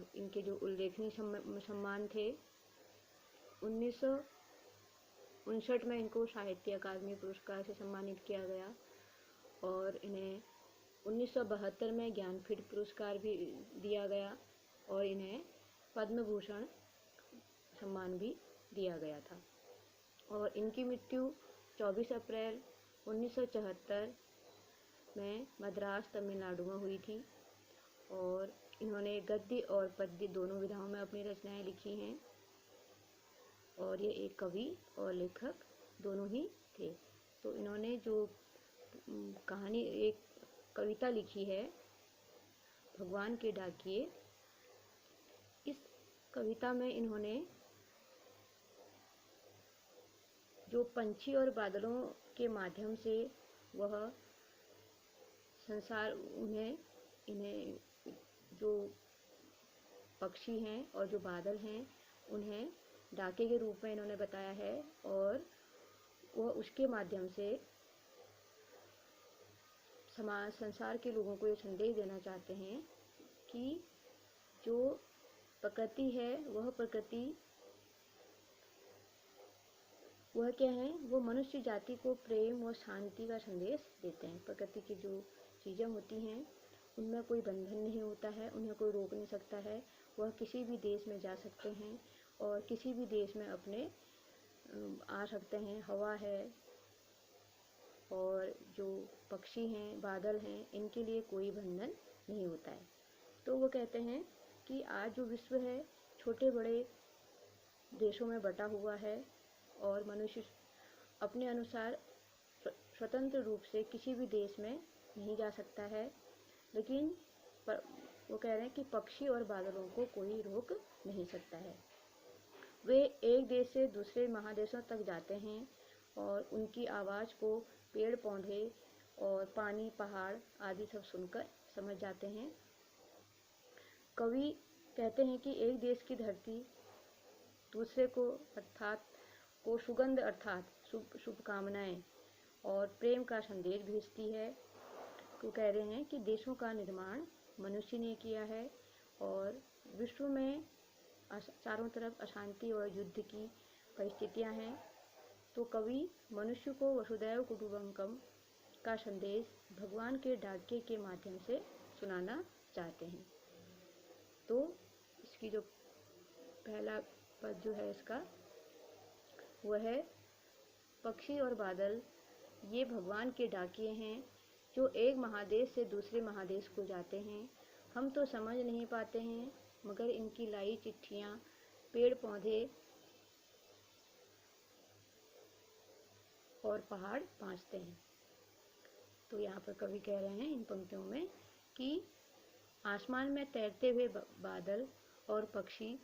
और इनके जो उल्लेखनीय सम्मान थे, 1959 में इनको साहित्य अकादमी पुरस्कार से सम्मानित किया गया और इन्हें 1972 में ज्ञानपीठ पुरस्कार भी दिया गया और इन्हें पद्म भूषण सम्मान भी दिया गया था। और इनकी मृत्यु 24 अप्रैल 1974 में मद्रास तमिलनाडु में हुई थी और इन्होंने गद्य और पद्य दोनों विधाओं में अपनी रचनाएं लिखी हैं और ये एक कवि और लेखक दोनों ही थे। तो इन्होंने जो कहानी, एक कविता लिखी है भगवान के डाकिए, इस कविता में इन्होंने जो पंछी और बादलों के माध्यम से वह संसार, इन्हें जो पक्षी हैं और जो बादल हैं उन्हें डाके के रूप में इन्होंने बताया है और वह उसके माध्यम से समाज, संसार के लोगों को ये संदेश देना चाहते हैं कि जो प्रकृति है वह क्या है, वो मनुष्य जाति को प्रेम और शांति का संदेश देते हैं। प्रकृति की जो चीज़ें होती हैं उनमें कोई बंधन नहीं होता है, उन्हें कोई रोक नहीं सकता है, वह किसी भी देश में जा सकते हैं और किसी भी देश में अपने आ सकते हैं। हवा है और जो पक्षी हैं, बादल हैं, इनके लिए कोई बंधन नहीं होता है। तो वो कहते हैं कि आज जो विश्व है छोटे बड़े देशों में बटा हुआ है और मनुष्य अपने अनुसार स्वतंत्र रूप से किसी भी देश में नहीं जा सकता है, लेकिन वो कह रहे हैं कि पक्षी और बादलों को कोई रोक नहीं सकता है। वे एक देश से दूसरे महादेशों तक जाते हैं और उनकी आवाज़ को पेड़ पौधे और पानी, पहाड़ आदि सब सुनकर समझ जाते हैं। कवि कहते हैं कि एक देश की धरती दूसरे को सुगंध अर्थात शुभकामनाएं और प्रेम का संदेश भेजती है। तो कह रहे हैं कि देशों का निर्माण मनुष्य ने किया है और विश्व में चारों तरफ अशांति और युद्ध की परिस्थितियां हैं। तो कवि मनुष्य को वसुधैव कुटुंबकम का संदेश भगवान के डाके के माध्यम से सुनाना चाहते हैं। तो इसकी जो पहला पद जो है इसका, वह है पक्षी और बादल ये भगवान के डाकिए हैं जो एक महादेश से दूसरे महादेश को जाते हैं। हम तो समझ नहीं पाते हैं मगर इनकी लाई चिट्ठियाँ पेड़ पौधे और पहाड़ पहुँचते हैं। तो यहाँ पर कवि कह रहे हैं इन पंक्तियों में कि आसमान में तैरते हुए बादल और पक्षी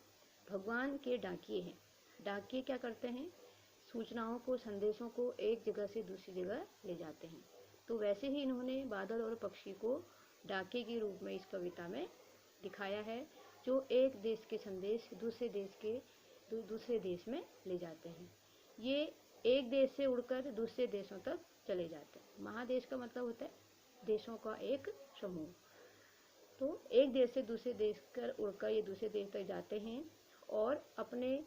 भगवान के डाकिए हैं। डाकिए क्या करते हैं, सूचनाओं को, संदेशों को एक जगह से दूसरी जगह ले जाते हैं। तो वैसे ही इन्होंने बादल और पक्षी को डाके के रूप में इस कविता में दिखाया है, जो एक देश के संदेश दूसरे देश में ले जाते हैं। ये एक देश से उड़कर दूसरे देशों तक चले जाते हैं। महादेश का मतलब होता है देशों का एक समूह। तो एक देश से दूसरे देश कर उड़कर ये दूसरे देश तक जाते हैं और अपने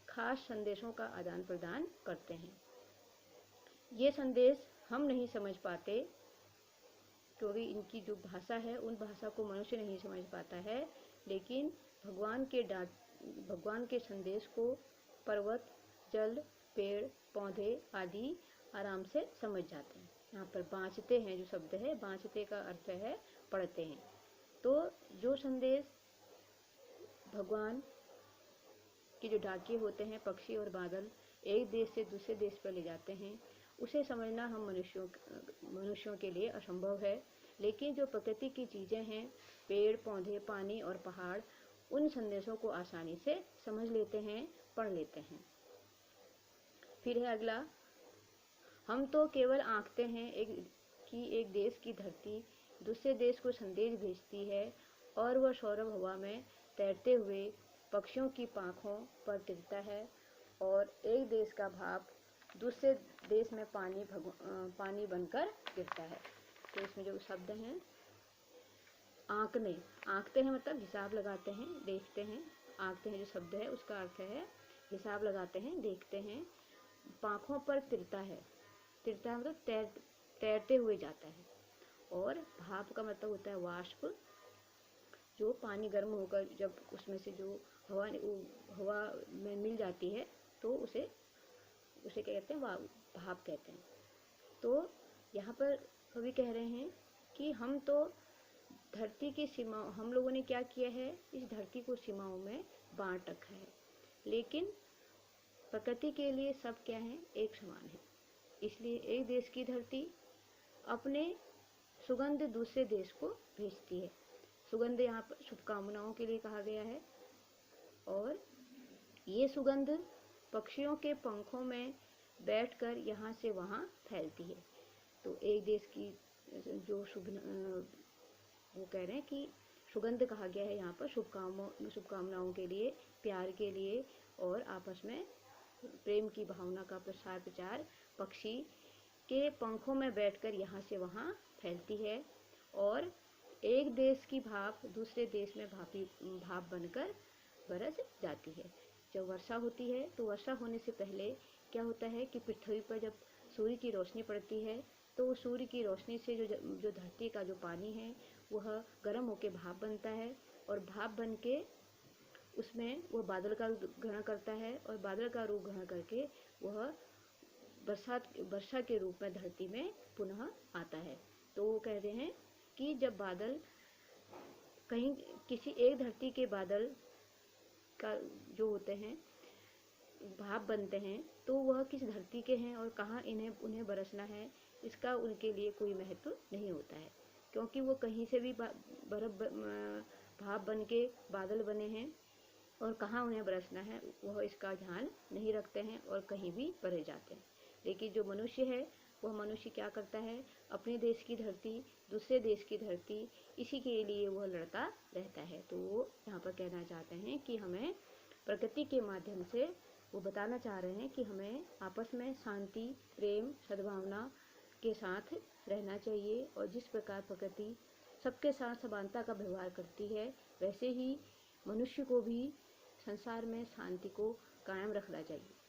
खास संदेशों का आदान प्रदान करते हैं। ये संदेश हम नहीं समझ पाते क्योंकि इनकी जो भाषा है उन भाषा को मनुष्य नहीं समझ पाता है, लेकिन भगवान के संदेश को पर्वत, जल, पेड़ पौधे आदि आराम से समझ जाते हैं। यहाँ पर बाँचते हैं जो शब्द है, बाँचते का अर्थ है पढ़ते हैं। तो जो संदेश भगवान के जो डाकिए होते हैं, पक्षी और बादल, एक देश से दूसरे देश पर ले जाते हैं, उसे समझना हम मनुष्यों के लिए असंभव है। लेकिन जो प्रकृति की चीज़ें हैं, पेड़ पौधे, पानी और पहाड़, उन संदेशों को आसानी से समझ लेते हैं, पढ़ लेते हैं। फिर है अगला, हम तो केवल आंकते हैं कि एक देश की धरती दूसरे देश को संदेश भेजती है और वह सौरभ हवा में तैरते हुए पक्षियों की पाँखों पर टिकता है और एक देश का भाप दूसरे देश में पानी बनकर गिरता है। तो इसमें जो शब्द हैं, आंकने, आंकते हैं मतलब हिसाब लगाते हैं, देखते हैं। आंकते हैं जो शब्द है उसका अर्थ है हिसाब लगाते हैं, देखते हैं। पाँखों पर तिरता है, तिरता मतलब तैरते हुए जाता है। और भाप का मतलब होता है वाष्प, जो पानी गर्म होकर जब उसमें से जो हवा में मिल जाती है तो उसे क्या कहते हैं, भाप कहते हैं। तो यहाँ पर कवि कह रहे हैं कि हम तो धरती की सीमा, हम लोगों ने क्या किया है, इस धरती को सीमाओं में बांट रखा है, लेकिन प्रकृति के लिए सब क्या है, एक समान है। इसलिए एक देश की धरती अपने सुगंध दूसरे देश को भेजती है। सुगंध यहाँ पर शुभकामनाओं के लिए कहा गया है, और ये सुगंध पक्षियों के पंखों में बैठकर यहाँ से वहाँ फैलती है। तो एक देश की जो वो कह रहे हैं कि सुगंध कहा गया है यहाँ पर शुभकामनाओं के लिए, प्यार के लिए, और आपस में प्रेम की भावना का प्रचार पक्षी के पंखों में बैठकर यहाँ से वहाँ फैलती है। और एक देश की भाप दूसरे देश में भाप बनकर बरस जाती है। जब वर्षा होती है तो वर्षा होने से पहले क्या होता है कि पृथ्वी पर जब सूर्य की रोशनी पड़ती है तो सूर्य की रोशनी से जो धरती का जो पानी है वह गर्म होकर भाप बनता है, और भाप बन के उसमें वह बादल का रूप ग्रहण करता है, और बादल का रूप ग्रहण करके वह वर्षा के रूप में धरती में पुनः आता है। तो वो कहते हैं कि जब बादल कहीं किसी एक धरती के बादल का जो होते हैं भाप बनते हैं तो वह किस धरती के हैं और कहाँ उन्हें बरसना है, इसका उनके लिए कोई महत्व नहीं होता है, क्योंकि वो कहीं से भी भाप बन के बादल बने हैं और कहाँ उन्हें बरसना है वह इसका ध्यान नहीं रखते हैं और कहीं भी बरस जाते हैं। लेकिन जो मनुष्य है वह मनुष्य क्या करता है, अपने देश की धरती दूसरे देश की धरती, इसी के लिए वह लड़ता रहता है। तो वो यहाँ पर कहना चाहते हैं कि हमें प्रकृति के माध्यम से वो बताना चाह रहे हैं कि हमें आपस में शांति, प्रेम, सद्भावना के साथ रहना चाहिए, और जिस प्रकार प्रकृति सबके साथ समानता का व्यवहार करती है वैसे ही मनुष्य को भी संसार में शांति को कायम रखना चाहिए।